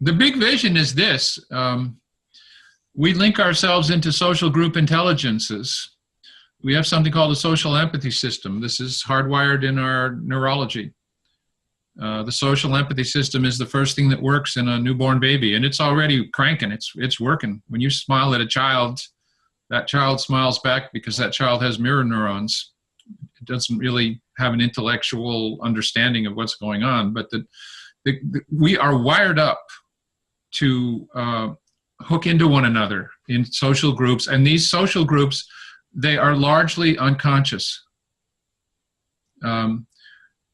The big vision is this. We link ourselves into social group intelligences. We have something called a social empathy system. This is hardwired in our neurology. The social empathy system is the first thing that works in a newborn baby, and it's already cranking. It's working. When you smile at a child, that child smiles back because that child has mirror neurons. It doesn't really have an intellectual understanding of what's going on, but we are wired up to hook into one another in social groups, and these social groups, they are largely unconscious.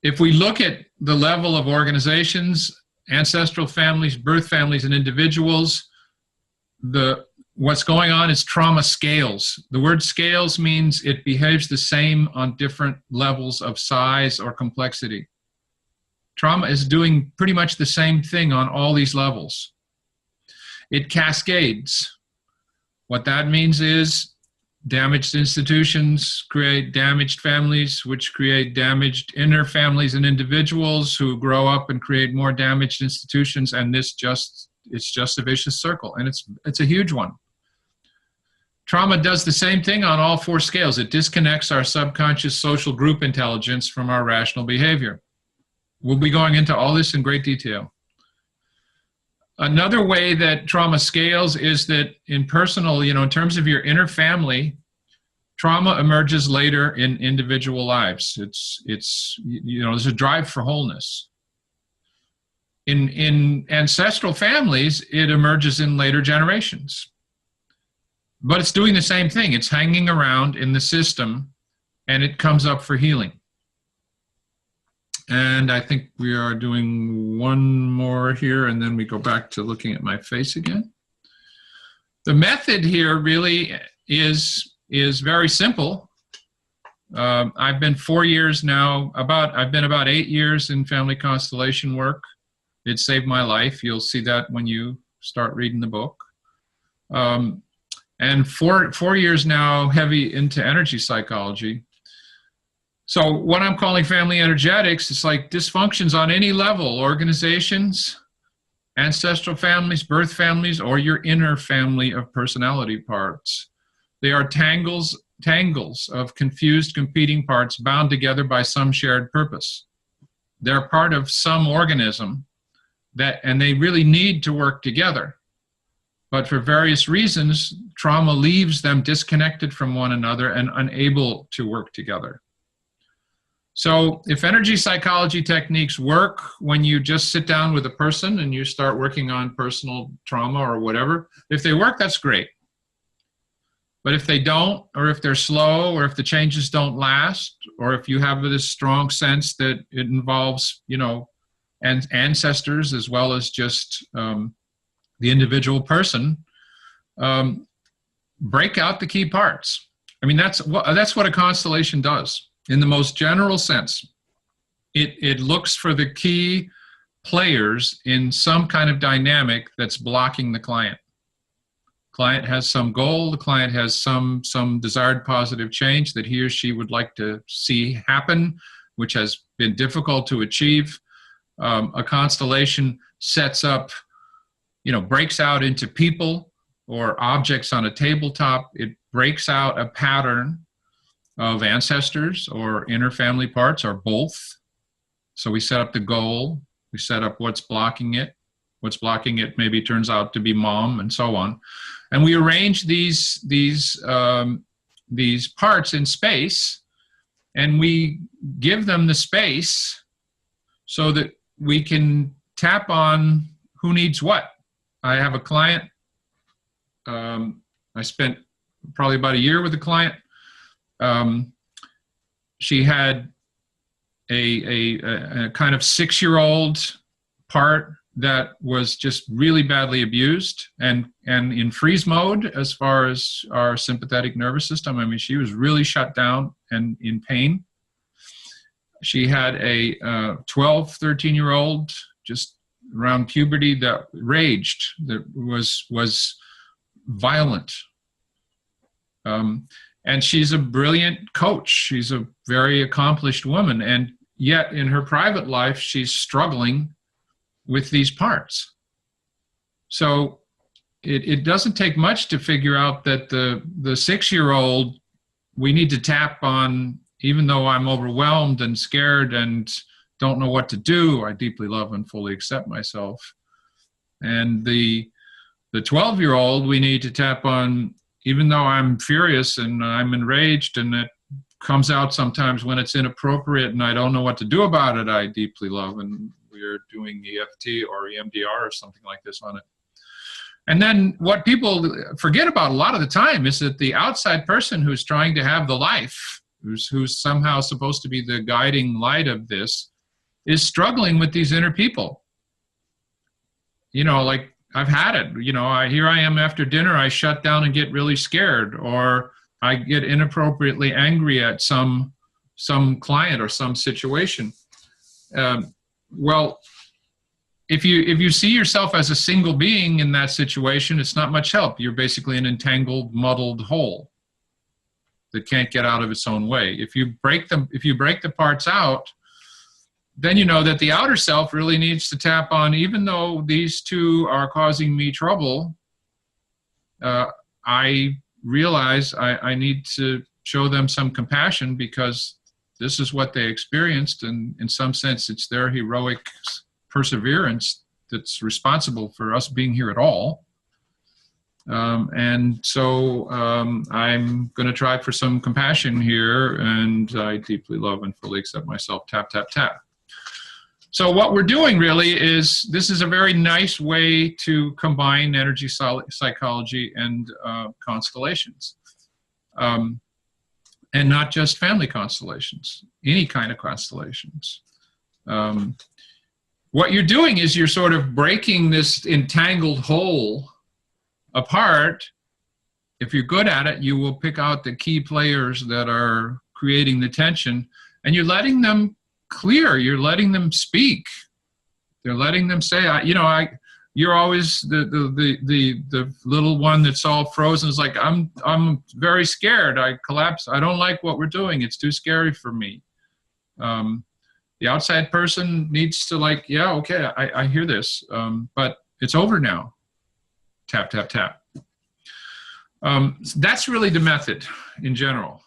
If we look at the level of organizations, ancestral families, birth families, and individuals, what's going on is trauma scales. The word scales means it behaves the same on different levels of size or complexity. Trauma is doing pretty much the same thing on all these levels. It cascades. What that means is damaged institutions create damaged families, which create damaged inner families and individuals who grow up and create more damaged institutions, and it's just a vicious circle, and it's a huge one. Trauma does the same thing on all four scales. It disconnects our subconscious social group intelligence from our rational behavior. We'll be going into all this in great detail. Another way that trauma scales is that in personal, in terms of your inner family, trauma emerges later in individual lives. There's a drive for wholeness. In ancestral families, it emerges in later generations. But it's doing the same thing. It's hanging around in the system, and it comes up for healing. And I think we are doing one more here, and then we go back to looking at my face again. The method here really is very simple. I've been 4 years now, I've been about 8 years in family constellation work. It saved my life. You'll see that when you start reading the book. And 4 years now heavy into energy psychology. So what I'm calling family energetics, it's like dysfunctions on any level, organizations, ancestral families, birth families, or your inner family of personality parts. They are tangles of confused competing parts bound together by some shared purpose. They're part of some organism and they really need to work together. But for various reasons, trauma leaves them disconnected from one another and unable to work together. So if energy psychology techniques work when you just sit down with a person and you start working on personal trauma or whatever, if they work, that's great. But if they don't, or if they're slow, or if the changes don't last, or if you have this strong sense that it involves, and ancestors as well as just the individual person, break out the key parts. I mean, that's what a constellation does. In the most general sense, it looks for the key players in some kind of dynamic that's blocking the client. Client has some goal, the client has some desired positive change that he or she would like to see happen, which has been difficult to achieve. A constellation sets up, breaks out into people or objects on a tabletop. It breaks out a pattern of ancestors or inner family parts or both. So we set up the goal, we set up what's blocking it. What's blocking it maybe turns out to be mom, and so on. And we arrange these parts in space, and we give them the space so that we can tap on who needs what. I have a client, I spent probably about a year with the client. She had a kind of 6-year-old part that was just really badly abused and in freeze mode as far as our sympathetic nervous system. I mean, she was really shut down and in pain. She had a 12, 13-year-old just around puberty that raged, that was violent. And she's a brilliant coach. She's a very accomplished woman. And yet in her private life, she's struggling with these parts. So it doesn't take much to figure out that the 6-year-old, we need to tap on, even though I'm overwhelmed and scared and don't know what to do, I deeply love and fully accept myself. And the 12-year-old, we need to tap on, even though I'm furious and I'm enraged and it comes out sometimes when it's inappropriate and I don't know what to do about it, I deeply love, and we're doing EFT or EMDR or something like this on it. And then what people forget about a lot of the time is that the outside person who's trying to have the life, who's somehow supposed to be the guiding light of this, is struggling with these inner people. You know, like, I've had it. You know, here I am after dinner, I shut down and get really scared, or I get inappropriately angry at some client or some situation. Well, if you see yourself as a single being in that situation, it's not much help. You're basically an entangled, muddled whole that can't get out of its own way. If you break the parts out, then you know that the outer self really needs to tap on, even though these two are causing me trouble, I realize I need to show them some compassion, because this is what they experienced, and in some sense it's their heroic perseverance that's responsible for us being here at all. And so I'm going to try for some compassion here, and I deeply love and fully accept myself. Tap, tap, tap. So what we're doing really is, this is a very nice way to combine energy psychology and constellations. And not just family constellations, any kind of constellations. What you're doing is you're sort of breaking this entangled whole apart. If you're good at it, you will pick out the key players that are creating the tension, and you're letting them clear. You're letting them speak. They're letting them say, you're always the little one that's all frozen. It's like, I'm very scared. I collapse. I don't like what we're doing. It's too scary for me. The outside person needs to, like, yeah, okay, I hear this, but it's over now. Tap, tap, tap. That's really the method in general.